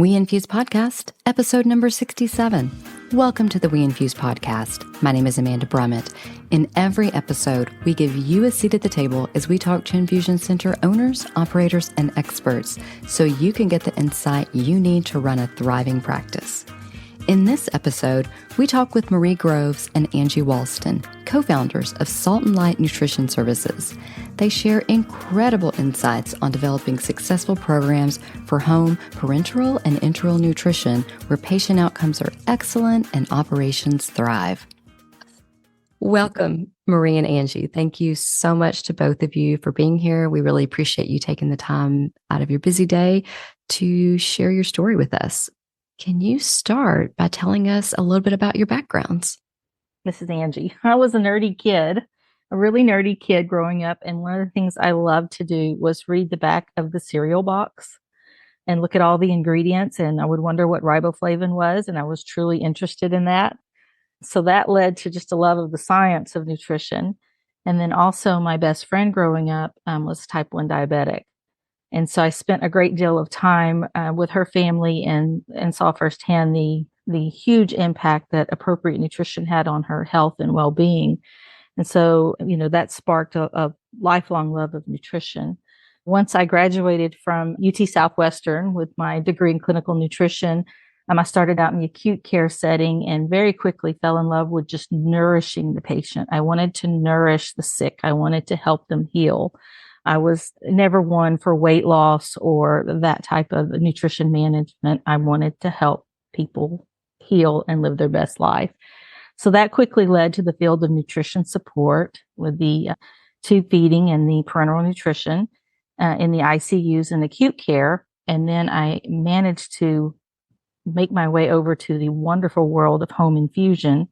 WeInfuse Podcast, episode number 67. Welcome to the WeInfuse Podcast. My name is Amanda Brummett. In every episode, we give you a seat at the table as we talk to Infusion Center owners, operators, and experts so you can get the insight you need to run a thriving practice. In this episode, we talk with Marie Groves and Angie Walston, co-founders of Salt and Lyte Nutrition Services. They share incredible insights on developing successful programs for home, parenteral, and enteral nutrition where patient outcomes are excellent and operations thrive. Welcome, Marie and Angie. Thank you so much to both of you for being here. We really appreciate you taking the time out of your busy day to share your story with us. Can you start by telling us a little bit about your backgrounds? This is Angie. I was a nerdy kid, a really nerdy kid growing up. And one of the things I loved to do was read the back of the cereal box and look at all the ingredients. And I would wonder what riboflavin was. And I was truly interested in that. So that led to just a love of the science of nutrition. And then also my best friend growing up was type 1 diabetic. And so I spent a great deal of time with her family and saw firsthand the huge impact that appropriate nutrition had on her health and well-being. And so, that sparked a lifelong love of nutrition. Once I graduated from UT Southwestern with my degree in clinical nutrition, I started out in the acute care setting and very quickly fell in love with just nourishing the patient. I wanted to nourish the sick. I wanted to help them heal. I was never one for weight loss or that type of nutrition management. I wanted to help people heal and live their best life. So that quickly led to the field of nutrition support with the tube feeding and the parenteral nutrition in the ICUs and acute care. And then I managed to make my way over to the wonderful world of home infusion,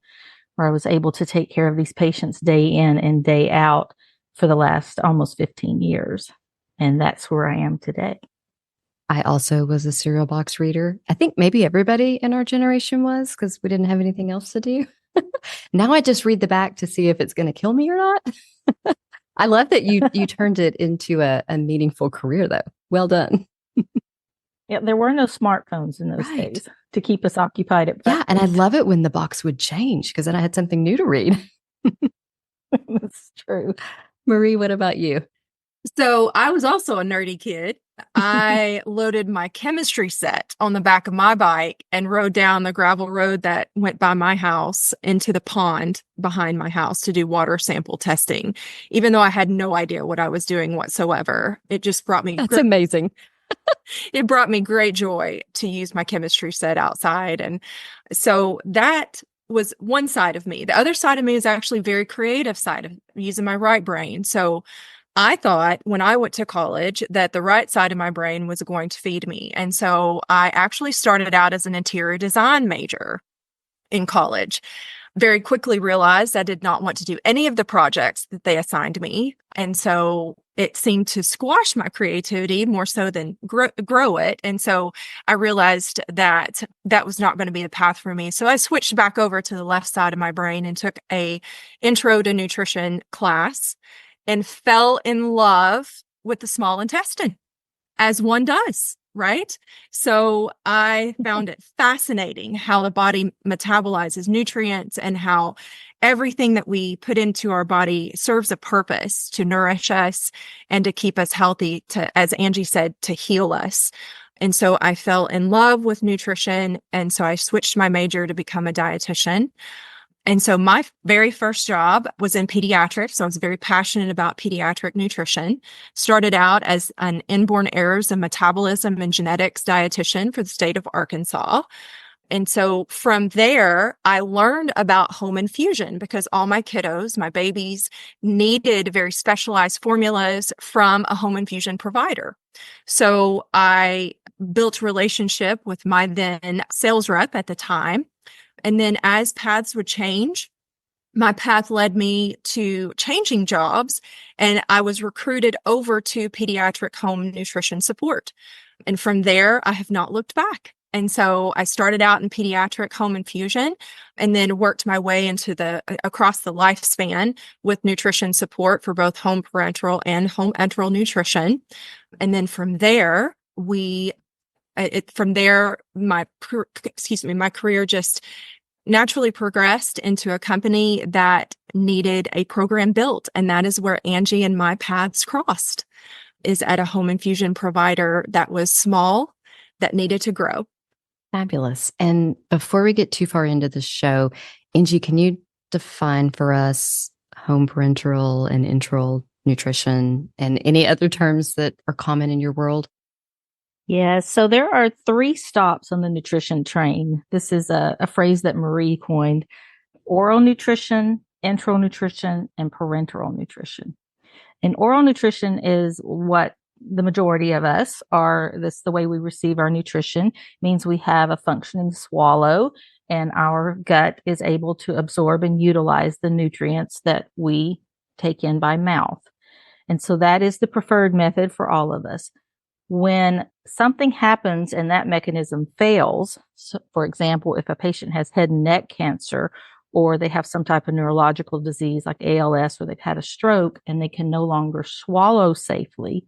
where I was able to take care of these patients day in and day out for the last almost 15 years. And that's where I am today. I also was a cereal box reader. I think maybe everybody in our generation was, because we didn't have anything else to do. Now I just read the back to see if it's going to kill me or not. I love that you turned it into a meaningful career, though. Well done. Yeah, there were no smartphones in those days to keep us occupied at practice. Yeah, and I love it when the box would change because then I had something new to read. That's true. Marie, what about you? So I was also a nerdy kid. I loaded my chemistry set on the back of my bike and rode down the gravel road that went by my house into the pond behind my house to do water sample testing, even though I had no idea what I was doing whatsoever. It just brought me... That's amazing. It brought me great joy to use my chemistry set outside. And so that was one side of me. The other side of me is actually very creative side of using my right brain. So I thought when I went to college that the right side of my brain was going to feed me. And so I actually started out as an interior design major in college. Very quickly realized I did not want to do any of the projects that they assigned me. And so it seemed to squash my creativity more so than grow it. And so I realized that that was not going to be the path for me. So I switched back over to the left side of my brain and took a intro to nutrition class and fell in love with the small intestine, as one does. Right? So I found it fascinating how the body metabolizes nutrients and how everything that we put into our body serves a purpose to nourish us and to keep us healthy, to, as Angie said, to heal us. And so I fell in love with nutrition. And so I switched my major to become a dietitian. And so my very first job was in pediatrics. So I was very passionate about pediatric nutrition. Started out as an inborn errors and metabolism and genetics dietitian for the state of Arkansas. And so from there, I learned about home infusion because all my kiddos, my babies, needed very specialized formulas from a home infusion provider. So I built a relationship with my then sales rep at the time. And then as paths would change, my path led me to changing jobs, and I was recruited over to pediatric home nutrition support. And from there, I have not looked back. And so I started out in pediatric home infusion and then worked my way into across the lifespan with nutrition support for both home parenteral and home enteral nutrition. And then from there, we From there, my career just naturally progressed into a company that needed a program built. And that is where Angie and my paths crossed, is at a home infusion provider that was small, that needed to grow. Fabulous. And before we get too far into the show, Angie, can you define for us home parenteral and enteral nutrition and any other terms that are common in your world? Yeah, so there are 3 stops on the nutrition train. This is a phrase that Marie coined: oral nutrition, enteral nutrition, and parenteral nutrition. And oral nutrition is what the majority of us are. This the way we receive our nutrition. Means we have a functioning swallow, and our gut is able to absorb and utilize the nutrients that we take in by mouth. And so that is the preferred method for all of us. When something happens and that mechanism fails, so for example, if a patient has head and neck cancer, or they have some type of neurological disease like ALS, or they've had a stroke and they can no longer swallow safely,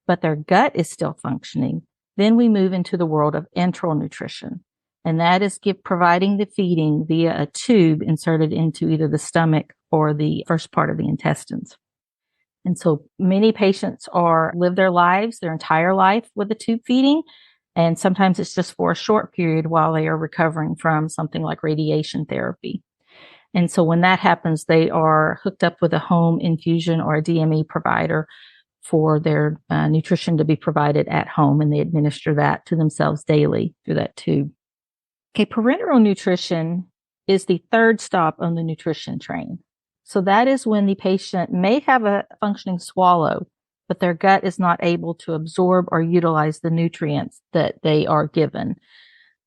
but their gut is still functioning, then we move into the world of enteral nutrition. And that is providing the feeding via a tube inserted into either the stomach or the first part of the intestines. And so many patients live their lives, their entire life with a tube feeding. And sometimes it's just for a short period while they are recovering from something like radiation therapy. And so when that happens, they are hooked up with a home infusion or a DME provider for their nutrition to be provided at home, and they administer that to themselves daily through that tube. Okay, parenteral nutrition is the 3rd stop on the nutrition train. So that is when the patient may have a functioning swallow, but their gut is not able to absorb or utilize the nutrients that they are given.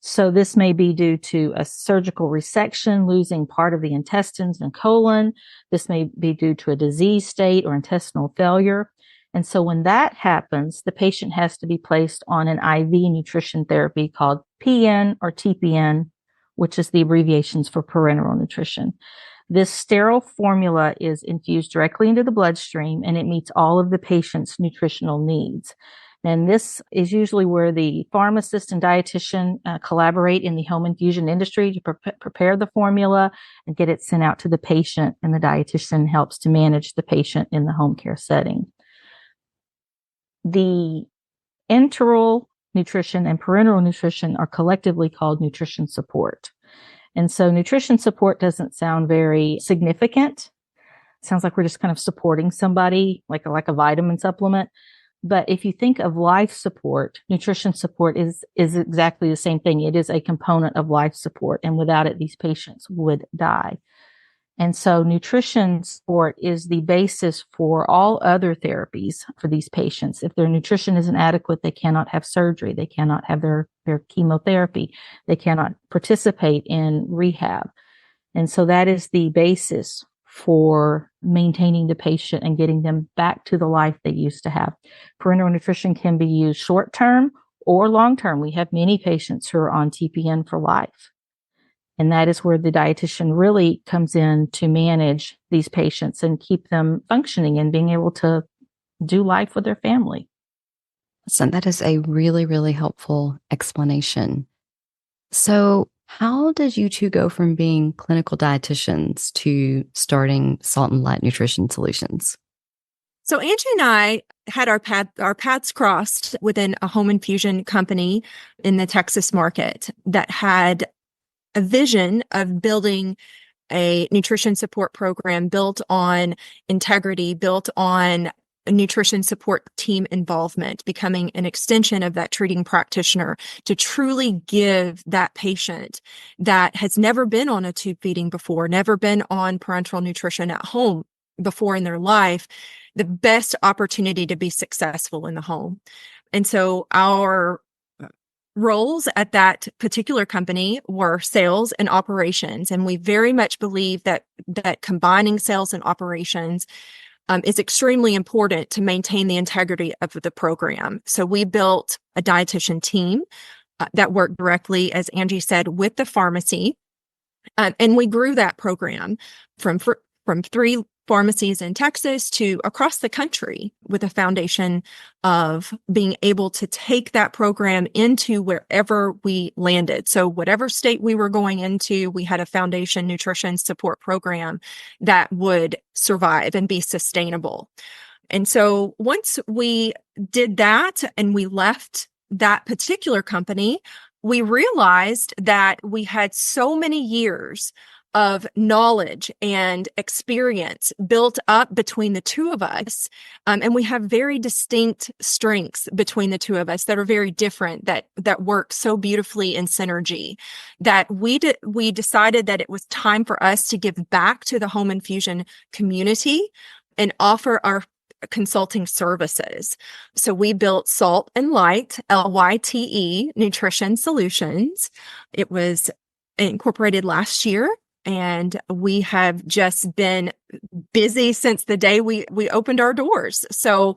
So this may be due to a surgical resection, losing part of the intestines and colon. This may be due to a disease state or intestinal failure. And so when that happens, the patient has to be placed on an IV nutrition therapy called PN or TPN, which is the abbreviations for parenteral nutrition. This sterile formula is infused directly into the bloodstream, and it meets all of the patient's nutritional needs. And this is usually where the pharmacist and dietitian collaborate in the home infusion industry to prepare the formula and get it sent out to the patient, and the dietitian helps to manage the patient in the home care setting. The enteral nutrition and parenteral nutrition are collectively called nutrition support. And so nutrition support doesn't sound very significant. It sounds like we're just kind of supporting somebody like a vitamin supplement. But if you think of life support, nutrition support is exactly the same thing. It is a component of life support, and without it, these patients would die. And so nutrition support is the basis for all other therapies for these patients. If their nutrition isn't adequate, they cannot have surgery. They cannot have their chemotherapy. They cannot participate in rehab. And so that is the basis for maintaining the patient and getting them back to the life they used to have. Parenteral nutrition can be used short-term or long-term. We have many patients who are on TPN for life. And that is where the dietitian really comes in to manage these patients and keep them functioning and being able to do life with their family. So that is a really, really helpful explanation. So how did you two go from being clinical dietitians to starting Salt and Light Nutrition Solutions? So Angie and I had our paths crossed within a home infusion company in the Texas market that had a vision of building a nutrition support program built on integrity, built on a nutrition support team involvement, becoming an extension of that treating practitioner to truly give that patient that has never been on a tube feeding before, never been on parenteral nutrition at home before in their life, the best opportunity to be successful in the home. And so our roles at that particular company were sales and operations. And we very much believe that combining sales and operations is extremely important to maintain the integrity of the program. So we built a dietitian team that worked directly, as Angie said, with the pharmacy. And we grew that program from 3 pharmacies in Texas to across the country with a foundation of being able to take that program into wherever we landed. So whatever state we were going into, we had a foundation nutrition support program that would survive and be sustainable. And so once we did that and we left that particular company, we realized that we had so many years of knowledge and experience built up between the two of us. And we have very distinct strengths between the two of us that are very different, that work so beautifully in synergy, that we decided that it was time for us to give back to the home infusion community and offer our consulting services. So we built Salt and Lyte, Lyte Nutrition Solutions. It was incorporated last year, and we have just been busy since the day we opened our doors. So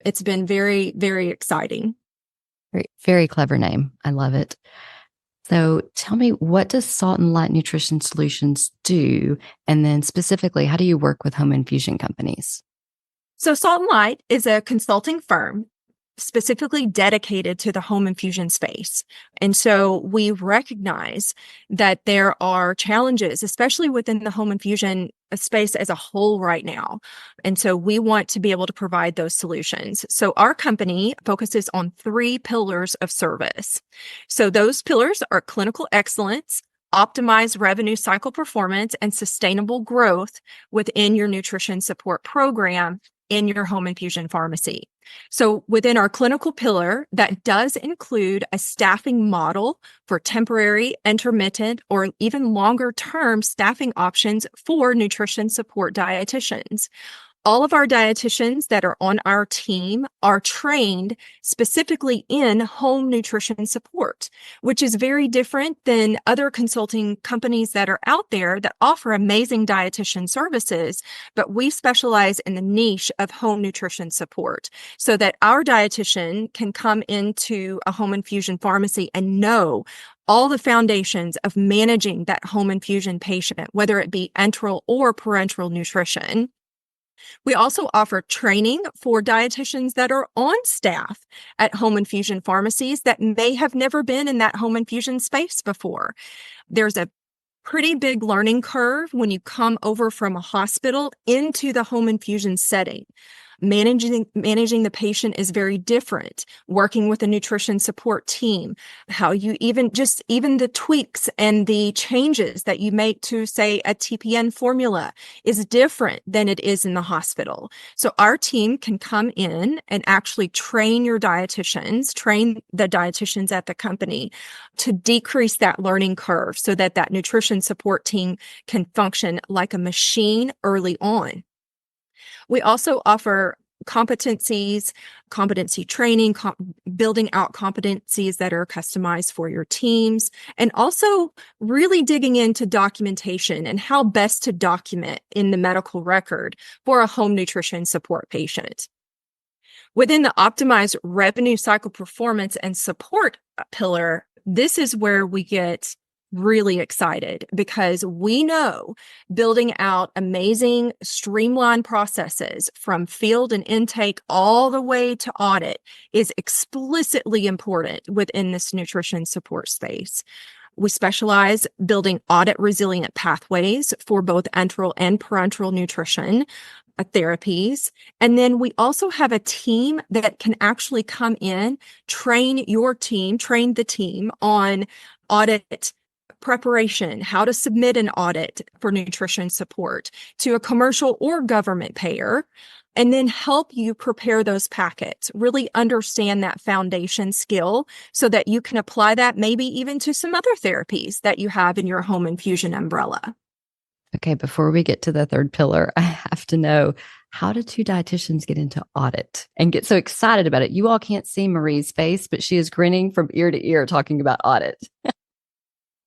it's been very, very exciting. Very, very clever name. I love it. So tell me, what does Salt and Lyte Nutrition Solutions do? And then specifically, how do you work with home infusion companies? So Salt and Lyte is a consulting firm specifically dedicated to the home infusion space. And so we recognize that there are challenges, especially within the home infusion space as a whole right now. And so we want to be able to provide those solutions. So our company focuses on 3 pillars of service. So those pillars are clinical excellence, optimize revenue cycle performance, and sustainable growth within your nutrition support program in your home infusion pharmacy. So within our clinical pillar, that does include a staffing model for temporary, intermittent, or even longer term staffing options for nutrition support dietitians. All of our dietitians that are on our team are trained specifically in home nutrition support, which is very different than other consulting companies that are out there that offer amazing dietitian services. But we specialize in the niche of home nutrition support so that our dietitian can come into a home infusion pharmacy and know all the foundations of managing that home infusion patient, whether it be enteral or parenteral nutrition. We also offer training for dietitians that are on staff at home infusion pharmacies that may have never been in that home infusion space before. There's a pretty big learning curve when you come over from a hospital into the home infusion setting. Managing the patient is very different. Working with a nutrition support team, how you even the tweaks and the changes that you make to, say, a TPN formula is different than it is in the hospital. So our team can come in and actually train the dietitians at the company to decrease that learning curve so that nutrition support team can function like a machine early on. We also offer competency training, building out competencies that are customized for your teams, and also really digging into documentation and how best to document in the medical record for a home nutrition support patient. Within the optimized revenue cycle performance and support pillar, this is where we get really excited because we know building out amazing streamlined processes from field and intake all the way to audit is explicitly important within this nutrition support space. We specialize building audit resilient pathways for both enteral and parenteral nutrition therapies. And then we also have a team that can actually come in, train the team on audit preparation, how to submit an audit for nutrition support to a commercial or government payer, and then help you prepare those packets, really understand that foundation skill so that you can apply that maybe even to some other therapies that you have in your home infusion umbrella. Okay, before we get to the third pillar, I have to know, how did 2 dietitians get into audit and get so excited about it? You all can't see Marie's face, but she is grinning from ear to ear talking about audit.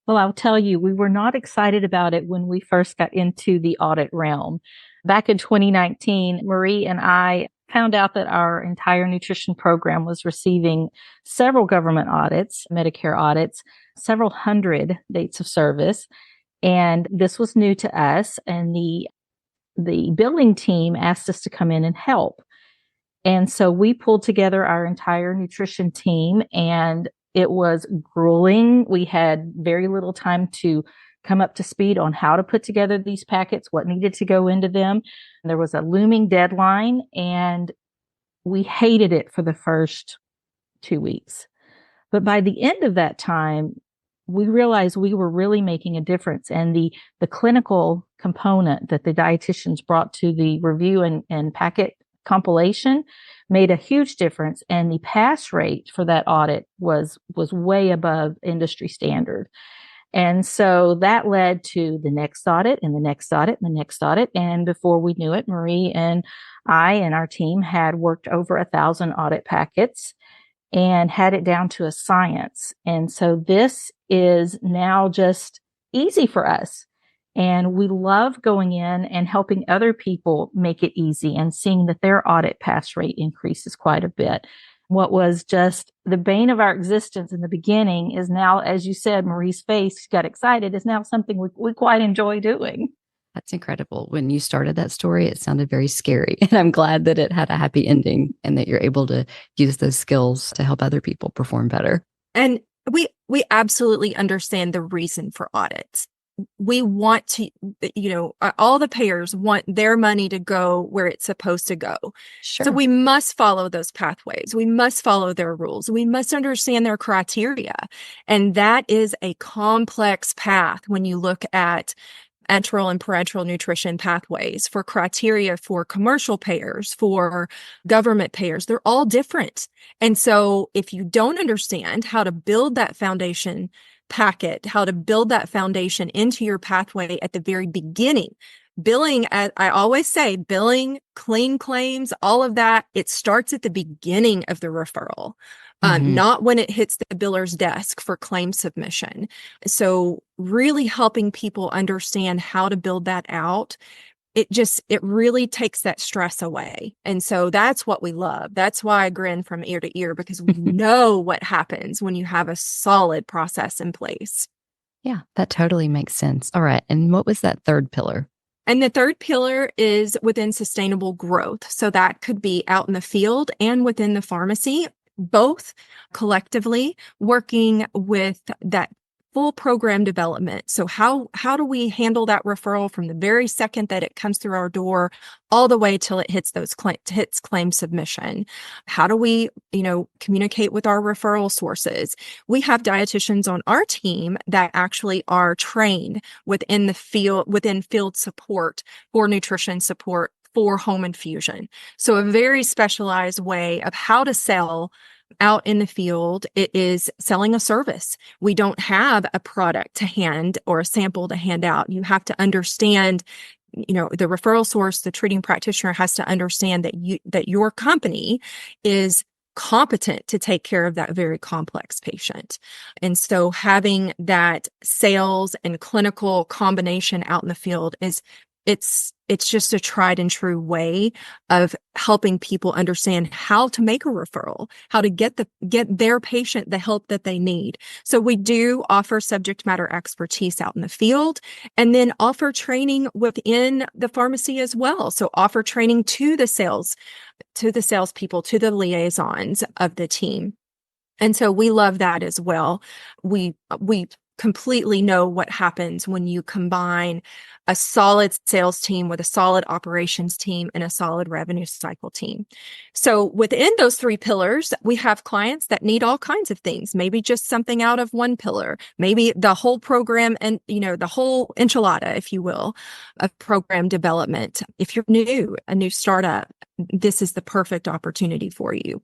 Well, I'll tell you, we were not excited about it when we first got into the audit realm. Back in 2019, Marie and I found out that our entire nutrition program was receiving several government audits, Medicare audits, several hundred dates of service. And this was new to us. And the the billing team asked us to come in and help. And so we pulled together our entire nutrition team, and it was grueling. We had very little time to come up to speed on how to put together these packets, what needed to go into them. There was a looming deadline, and we hated it for the first 2 weeks. But by the end of that time, we realized we were really making a difference. And the clinical component that the dietitians brought to the review and packet compilation made a huge difference. And the pass rate for that audit was way above industry standard. And so that led to the next audit and the next audit and the next audit. And before we knew it, Marie and I and our team had worked over 1,000 audit packets and had it down to a science. And so this is now just easy for us. And we love going in and helping other people make it easy and seeing that their audit pass rate increases quite a bit. What was just the bane of our existence in the beginning is now, as you said, Marie's face got excited, is now something we quite enjoy doing. That's incredible. When you started that story, it sounded very scary. And I'm glad that it had a happy ending and that you're able to use those skills to help other people perform better. And we absolutely understand the reason for audits. We want to, all the payers want their money to go where it's supposed to go. Sure. So we must follow those pathways. We must follow their rules. We must understand their criteria. And that is a complex path when you look at enteral and parenteral nutrition pathways for criteria for commercial payers, for government payers. They're all different. And so if you don't understand how to build that foundation packet, how to build that foundation into your pathway at the very beginning, billing, as I always say, billing, clean claims, all of that, it starts at the beginning of the referral. Not when it hits the biller's desk for claim submission. So really helping people understand how to build that out, it really takes that stress away. And so that's what we love. That's why I grin from ear to ear, because we know what happens when you have a solid process in place. Yeah, that totally makes sense. All right. And what was that third pillar? And the third pillar is within sustainable growth. So that could be out in the field and within the pharmacy, both collectively working with that full program development. So how do we handle that referral from the very second that it comes through our door all the way till it hits claim submission? How do we, communicate with our referral sources? We have dietitians on our team that actually are trained within field support for nutrition support for home infusion. So a very specialized way of how to sell out in the field. It is selling a service. We don't have a product to hand or a sample to hand out. You have to understand, the referral source, the treating practitioner has to understand that your company is competent to take care of that very complex patient. And so having that sales and clinical combination out in the field it's just a tried and true way of helping people understand how to make a referral, how to get their patient the help that they need. So we do offer subject matter expertise out in the field, and then offer training within the pharmacy as well. So offer training to the salespeople, to the liaisons of the team. And so we love that as well. We completely know what happens when you combine a solid sales team with a solid operations team and a solid revenue cycle team. So within those three pillars, we have clients that need all kinds of things, maybe just something out of one pillar, maybe the whole program and, the whole enchilada, if you will, of program development. If you're a new startup, this is the perfect opportunity for you.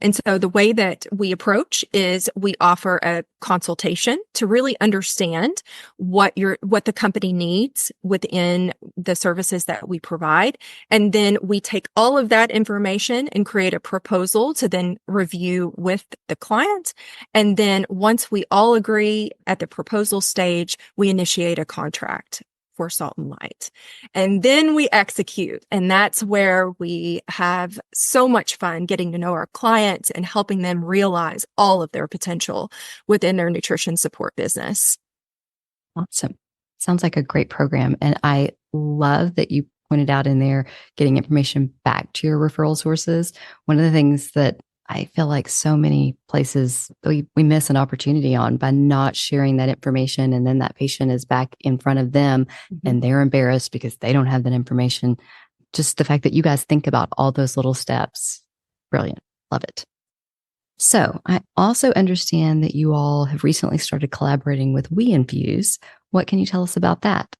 And so the way that we approach is we offer a consultation to really understand what the company needs within the services that we provide. And then we take all of that information and create a proposal to then review with the client. And then once we all agree at the proposal stage, we initiate a contract for Salt and Lyte. And then we execute. And that's where we have so much fun getting to know our clients and helping them realize all of their potential within their nutrition support business. Awesome. Sounds like a great program. And I love that you pointed out in there, getting information back to your referral sources. One of the things that I feel like so many places we miss an opportunity on by not sharing that information. And then that patient is back in front of them and they're embarrassed because they don't have that information. Just the fact that you guys think about all those little steps. Brilliant. Love it. So I also understand that you all have recently started collaborating with WeInfuse. What can you tell us about that?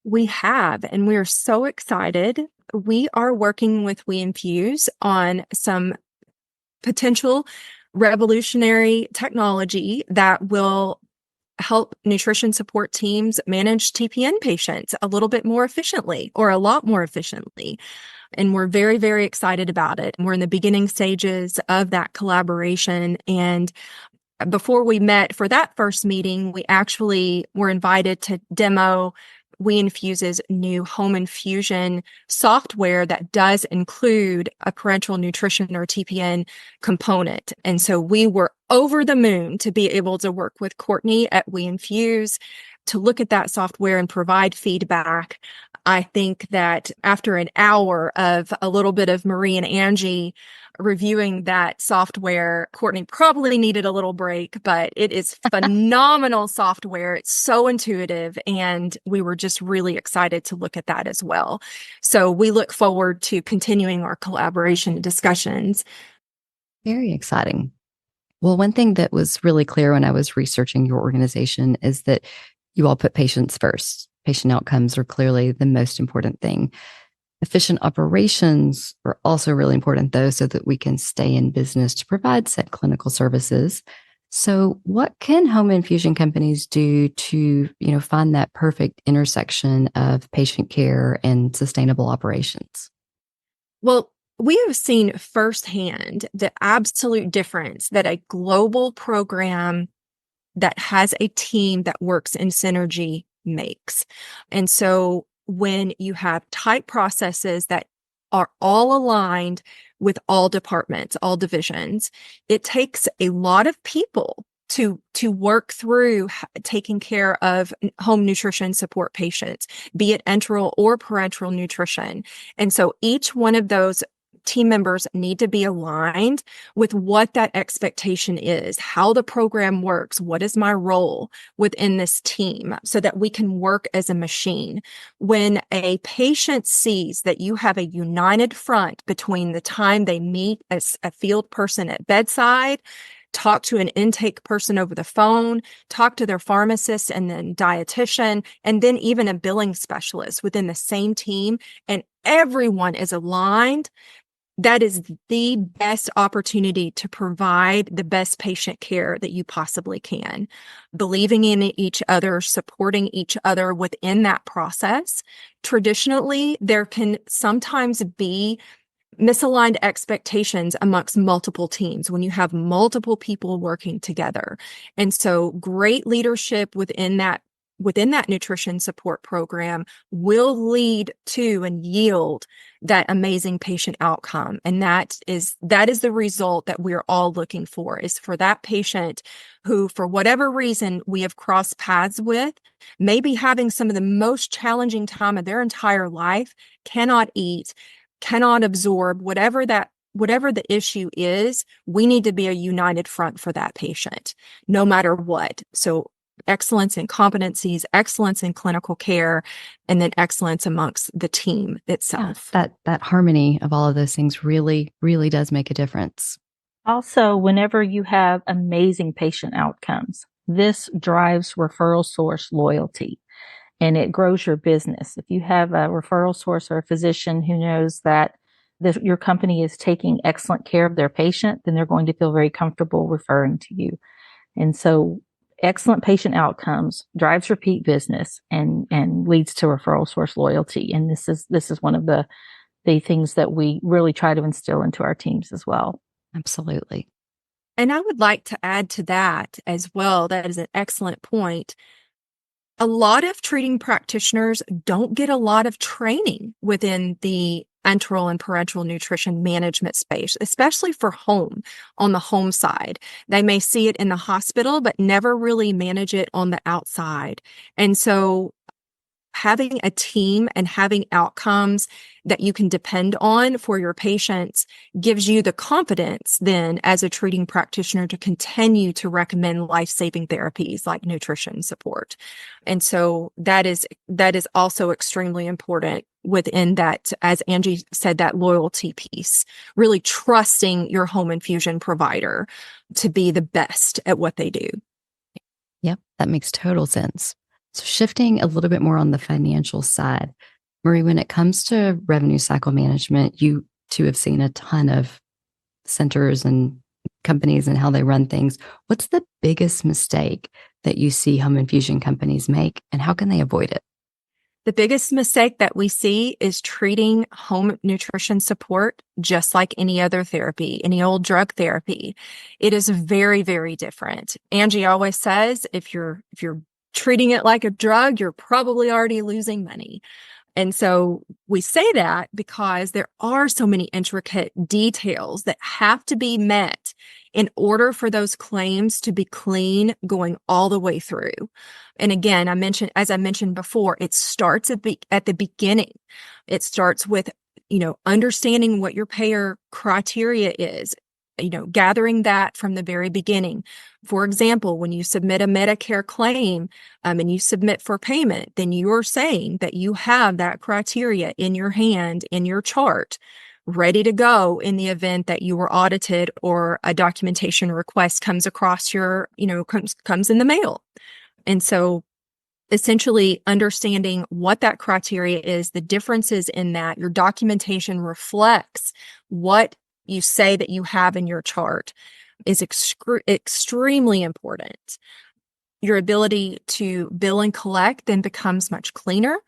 We have, and we are so excited. We are working with WeInfuse on some potential revolutionary technology that will help nutrition support teams manage TPN patients a little bit more efficiently, or a lot more efficiently. And we're very, very excited about it. We're in the beginning stages of that collaboration. And before we met for that first meeting, we actually were invited to demo WeInfuse's new home infusion software that does include a parenteral nutrition or TPN component. And so we were over the moon to be able to work with Courtney at WeInfuse to look at that software and provide feedback. I think that after an hour of a little bit of Marie and Angie reviewing that software, Courtney probably needed a little break, but it is phenomenal software. It's so intuitive, and we were just really excited to look at that as well. So we look forward to continuing our collaboration discussions. Very exciting. Well, one thing that was really clear when I was researching your organization is that you all put patients first. Patient outcomes are clearly the most important thing. Efficient operations are also really important, though, so that we can stay in business to provide said clinical services. So what can home infusion companies do to, find that perfect intersection of patient care and sustainable operations? Well, we have seen firsthand the absolute difference that a global program that has a team that works in synergy makes. And so when you have tight processes that are all aligned with all departments, all divisions, it takes a lot of people to work through taking care of home nutrition support patients, be it enteral or parenteral nutrition. And so each one of those team members need to be aligned with what that expectation is, how the program works, what is my role within this team, so that we can work as a machine. When a patient sees that you have a united front between the time they meet as a field person at bedside, talk to an intake person over the phone, talk to their pharmacist and then dietitian, and then even a billing specialist within the same team, and everyone is aligned, that is the best opportunity to provide the best patient care that you possibly can. Believing in each other, supporting each other within that process. Traditionally, there can sometimes be misaligned expectations amongst multiple teams when you have multiple people working together. And so great leadership within that nutrition support program will lead to and yield that amazing patient outcome. And that is the result that we're all looking for, is for that patient who, for whatever reason, we have crossed paths with, maybe having some of the most challenging time of their entire life, cannot eat, cannot absorb, whatever the issue is, we need to be a united front for that patient, no matter what. So excellence in competencies, excellence in clinical care, and then excellence amongst the team itself. Yeah, that harmony of all of those things really, really does make a difference. Also, whenever you have amazing patient outcomes, this drives referral source loyalty and it grows your business. If you have a referral source or a physician who knows that your company is taking excellent care of their patient, then they're going to feel very comfortable referring to you. And so excellent patient outcomes drives repeat business and leads to referral source loyalty. And this is one of the things that we really try to instill into our teams as well. Absolutely. And I would like to add to that as well. That is an excellent point. A lot of treating practitioners don't get a lot of training within the enteral and parenteral nutrition management space, especially for home, on the home side. They may see it in the hospital, but never really manage it on the outside. And so having a team and having outcomes that you can depend on for your patients gives you the confidence then as a treating practitioner to continue to recommend life-saving therapies like nutrition support. And so that is also extremely important within that, as Angie said, that loyalty piece, really trusting your home infusion provider to be the best at what they do. Yep, that makes total sense. So shifting a little bit more on the financial side, Marie, when it comes to revenue cycle management, you too have seen a ton of centers and companies and how they run things. What's the biggest mistake that you see home infusion companies make, and how can they avoid it? The biggest mistake that we see is treating home nutrition support just like any other therapy, any old drug therapy. It is very, very different. Angie always says, if you're treating it like a drug, you're probably already losing money. And so we say that because there are so many intricate details that have to be met in order for those claims to be clean going all the way through. And again, as I mentioned before, it starts at the beginning. It starts with, understanding what your payer criteria is, gathering that from the very beginning. For example, when you submit a Medicare claim and you submit for payment, then you're saying that you have that criteria in your hand, in your chart, ready to go in the event that you were audited or a documentation request comes across comes in the mail. And so essentially understanding what that criteria is, the differences in that, your documentation reflects what you say that you have in your chart is extremely important. Your ability to bill and collect then becomes much cleaner.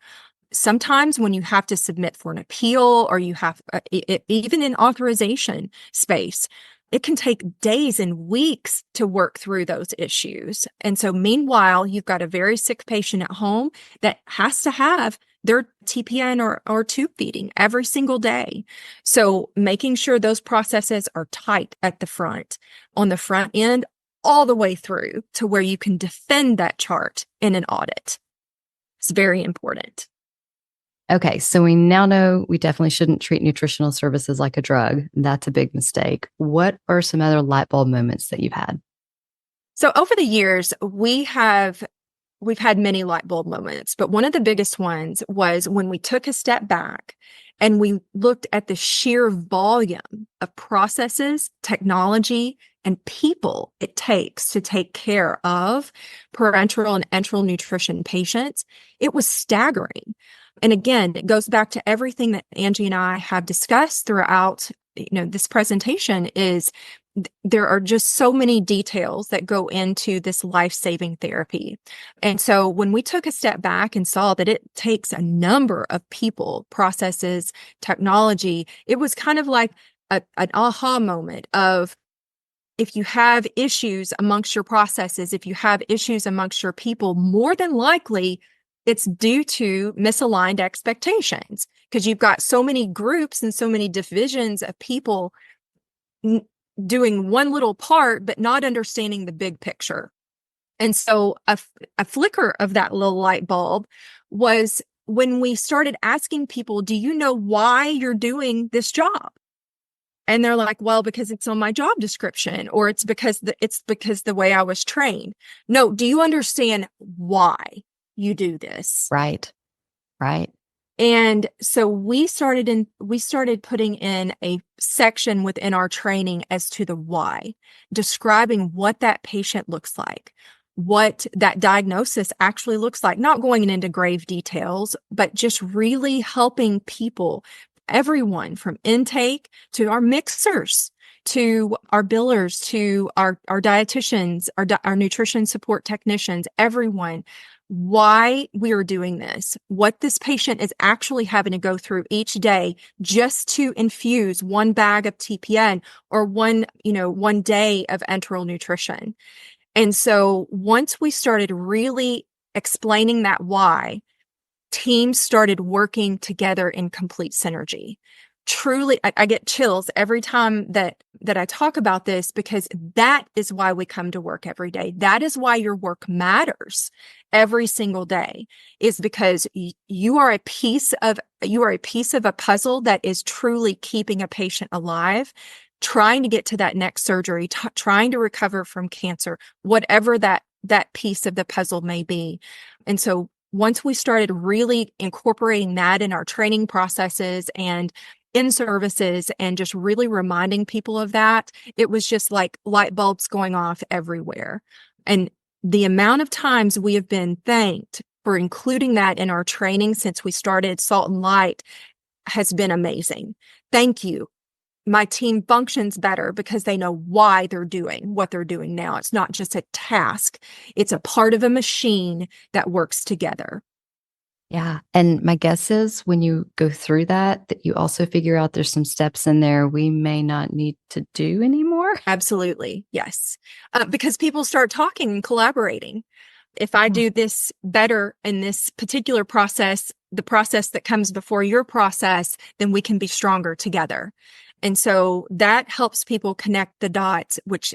Sometimes when you have to submit for an appeal or you have, even in authorization space, it can take days and weeks to work through those issues. And so meanwhile, you've got a very sick patient at home that has to have their TPN or tube feeding every single day. So making sure those processes are tight at the front, on the front end, all the way through to where you can defend that chart in an audit. It's very important. Okay, so we now know we definitely shouldn't treat nutritional services like a drug. That's a big mistake. What are some other light bulb moments that you've had? So over the years, we've had many light bulb moments, but one of the biggest ones was when we took a step back and we looked at the sheer volume of processes, technology, and people it takes to take care of parenteral and enteral nutrition patients. It was staggering. And again, it goes back to everything that Angie and I have discussed throughout, this presentation is there are just so many details that go into this life-saving therapy. And so when we took a step back and saw that it takes a number of people, processes, technology, it was kind of like an aha moment of, if you have issues amongst your processes, if you have issues amongst your people, more than likely it's due to misaligned expectations, because you've got so many groups and so many divisions of people doing one little part, but not understanding the big picture. And so a flicker of that little light bulb was when we started asking people, do you know why you're doing this job? And they're like, well, because it's on my job description, or it's because the way I was trained. No, do you understand why you do this? Right. And so we started putting in a section within our training as to the why, describing what that patient looks like, what that diagnosis actually looks like, not going into grave details, but just really helping people, everyone from intake to our mixers, to our billers, to our dietitians, our nutrition support technicians, everyone, why we are doing this, what this patient is actually having to go through each day just to infuse one bag of TPN or one day of enteral nutrition. And so once we started really explaining that why, teams started working together in complete synergy. truly, I get chills every time that I talk about this, because that is why we come to work every day. That is why your work matters every single day, is because you are a piece of a puzzle that is truly keeping a patient alive, trying to get to that next surgery, trying to recover from cancer, whatever that piece of the puzzle may be. And so once we started really incorporating that in our training processes and in services, and just really reminding people of that, it was just like light bulbs going off everywhere. And the amount of times we have been thanked for including that in our training since we started Salt and Light has been amazing. Thank you. My team functions better because they know why they're doing what they're doing now. It's not just a task. It's a part of a machine that works together. Yeah. And my guess is when you go through that you also figure out there's some steps in there we may not need to do anymore. Absolutely. Yes. Because people start talking and collaborating. If I do this better in this particular process, the process that comes before your process, then we can be stronger together. And so that helps people connect the dots, which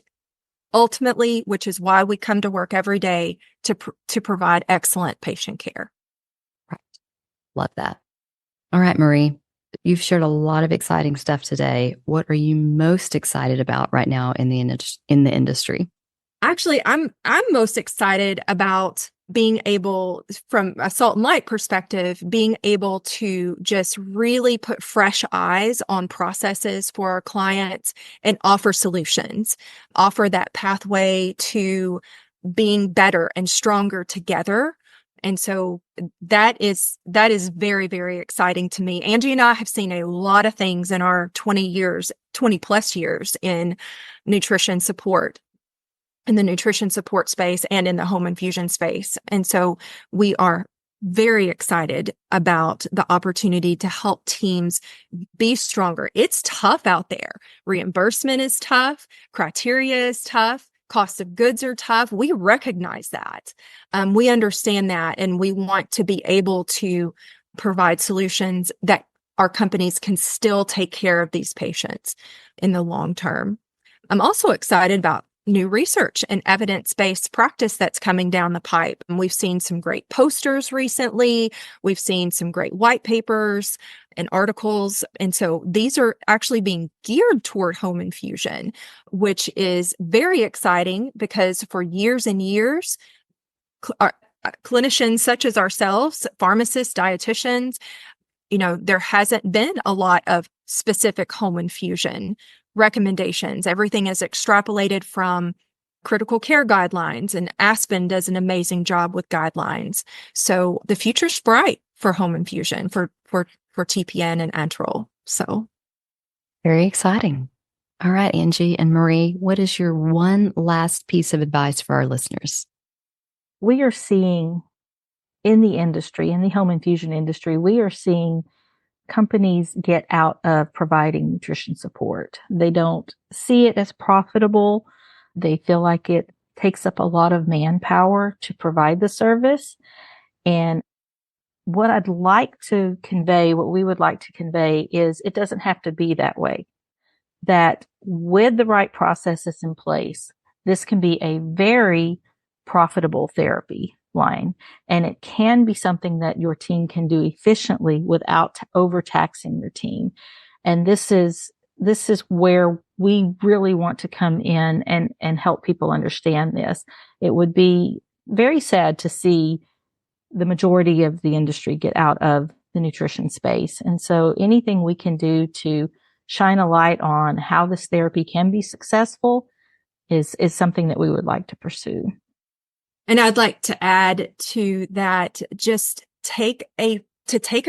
is why we come to work every day to provide excellent patient care. Right. Love that. All right, Marie, you've shared a lot of exciting stuff today. What are you most excited about right now in the industry? Actually, I'm most excited about being able, from a Salt and Light perspective, being able to just really put fresh eyes on processes for our clients and offer solutions, offer that pathway to being better and stronger together. And so that is very, very exciting to me. Angie and I have seen a lot of things in our 20 plus years in nutrition support, in the nutrition support space and in the home infusion space. And so we are very excited about the opportunity to help teams be stronger. It's tough out there. Reimbursement is tough. Criteria is tough. Cost of goods are tough. We recognize that. We understand that. And we want to be able to provide solutions that our companies can still take care of these patients in the long term. I'm also excited about new research and evidence-based practice that's coming down the pipe. And we've seen some great posters recently. We've seen some great white papers and articles. And so these are actually being geared toward home infusion, which is very exciting because for years and years, clinicians such as ourselves, pharmacists, dietitians, there hasn't been a lot of specific home infusion recommendations. Everything is extrapolated from critical care guidelines, and Aspen does an amazing job with guidelines. So the future's bright for home infusion, for TPN and enteral. So very exciting. All right, Angie and Marie, what is your one last piece of advice for our listeners? We are seeing in the industry, in the home infusion industry, we are seeing companies get out of providing nutrition support. They don't see it as profitable. They feel like it takes up a lot of manpower to provide the service. And what I'd like to convey, what we would like to convey, is it doesn't have to be that way. That with the right processes in place, this can be a very profitable therapy line. And it can be something that your team can do efficiently without overtaxing your team. And this is where we really want to come in and help people understand this. It would be very sad to see the majority of the industry get out of the nutrition space. And so anything we can do to shine a light on how this therapy can be successful is something that we would like to pursue. And I'd like to add to that, just take a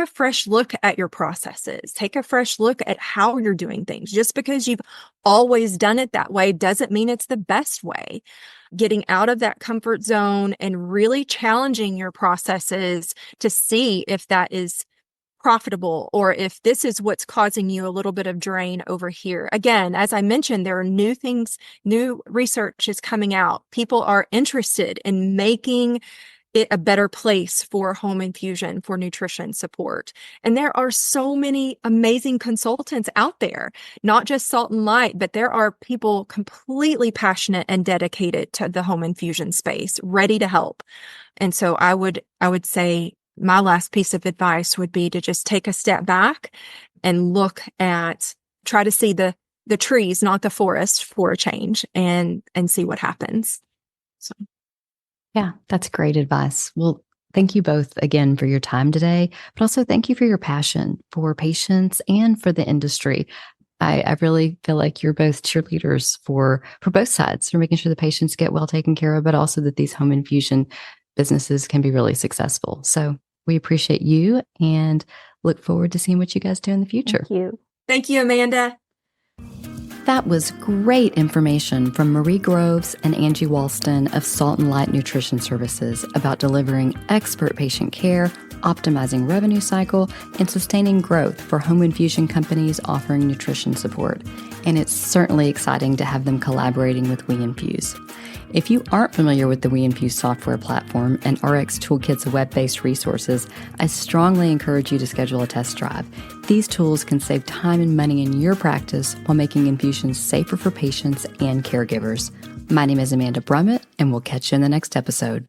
fresh look at your processes. Take a fresh look at how you're doing things. Just because you've always done it that way doesn't mean it's the best way. Getting out of that comfort zone and really challenging your processes to see if that is profitable or if this is what's causing you a little bit of drain over here. Again, as I mentioned, there are new things, new research is coming out. People are interested in making it a better place for home infusion, for nutrition support. And there are so many amazing consultants out there, not just Salt and Lyte, but there are people completely passionate and dedicated to the home infusion space, ready to help. And so I would say my last piece of advice would be to just take a step back and try to see the trees, not the forest, for a change, and see what happens. So. Yeah, that's great advice. Well, thank you both again for your time today, but also thank you for your passion for patients and for the industry. I really feel like you're both cheerleaders for both sides, for making sure the patients get well taken care of, but also that these home infusion businesses can be really successful. So we appreciate you and look forward to seeing what you guys do in the future. Thank you. Thank you, Amanda. That was great information from Marie Groves and Angie Walston of Salt and Lyte Nutrition Services about delivering expert patient care, optimizing revenue cycle, and sustaining growth for home infusion companies offering nutrition support. And it's certainly exciting to have them collaborating with WeInfuse. If you aren't familiar with the WeInfuse software platform and RX Toolkit's web-based resources, I strongly encourage you to schedule a test drive. These tools can save time and money in your practice while making infusions safer for patients and caregivers. My name is Amanda Brummett, and we'll catch you in the next episode.